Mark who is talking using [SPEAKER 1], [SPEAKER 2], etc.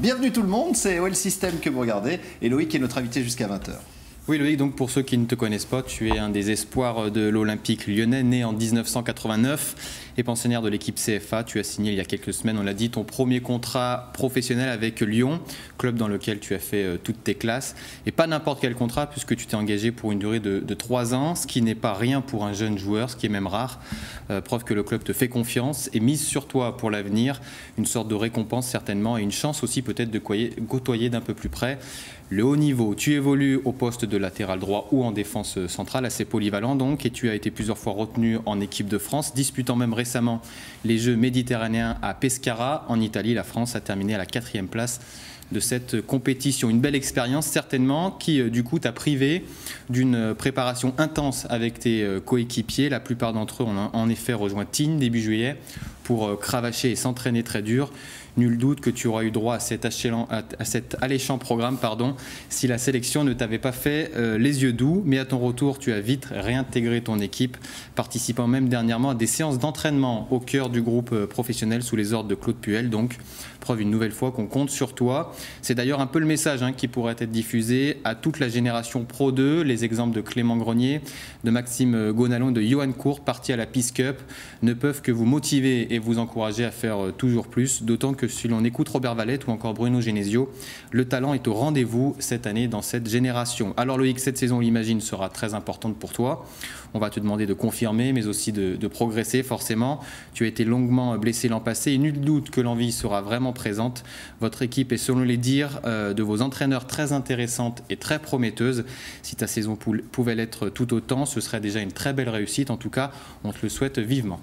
[SPEAKER 1] Bienvenue tout le monde, c'est OL System que vous regardez et Loïc est notre invité jusqu'à 20 h.
[SPEAKER 2] Oui Loïc, donc pour ceux qui ne te connaissent pas, tu es un des espoirs de l'Olympique lyonnais, né en 1989 et pensionnaire de l'équipe CFA. Tu as signé il y a quelques semaines, on l'a dit, ton premier contrat professionnel avec Lyon, club dans lequel tu as fait toutes tes classes. Et pas n'importe quel contrat puisque tu t'es engagé pour une durée de 3 ans, ce qui n'est pas rien pour un jeune joueur, ce qui est même rare. Preuve que le club te fait confiance et mise sur toi pour l'avenir. Une sorte de récompense certainement et une chance aussi peut-être de côtoyer d'un peu plus près le haut niveau. Tu évolues au poste de latéral droit ou en défense centrale, assez polyvalent donc, et tu as été plusieurs fois retenu en équipe de France, disputant même récemment les Jeux méditerranéens à Pescara en Italie. La France a terminé à la 4e place de cette compétition. Une belle expérience certainement qui du coup t'a privé d'une préparation intense avec tes coéquipiers. La plupart d'entre eux ont en effet rejoint Tignes début juillet pour cravacher et s'entraîner très dur. Nul doute que tu auras eu droit à cet alléchant programme si la sélection ne t'avait pas fait les yeux doux. Mais à ton retour, tu as vite réintégré ton équipe, participant même dernièrement à des séances d'entraînement au cœur du groupe professionnel sous les ordres de Claude Puel. Donc, preuve une nouvelle fois qu'on compte sur toi. C'est d'ailleurs un peu le message qui pourrait être diffusé à toute la génération Pro 2. Les exemples de Clément Grenier, de Maxime Gonalon, de Johan Court, partis à la Peace Cup, ne peuvent que vous motiver et vous encourager à faire toujours plus. D'autant que si l'on écoute Robert Valette ou encore Bruno Genesio, le talent est au rendez-vous cette année dans cette génération. Alors Loïc, cette saison, on l'imagine, sera très importante pour toi. On va te demander de confirmer, mais aussi de progresser forcément. Tu as été longuement blessé l'an passé et nul doute que l'envie sera vraiment présente. Votre équipe est, selon les dires de vos entraîneurs, très intéressante et très prometteuse. Si ta saison pouvait l'être tout autant, ce serait déjà une très belle réussite. En tout cas, on te le souhaite vivement.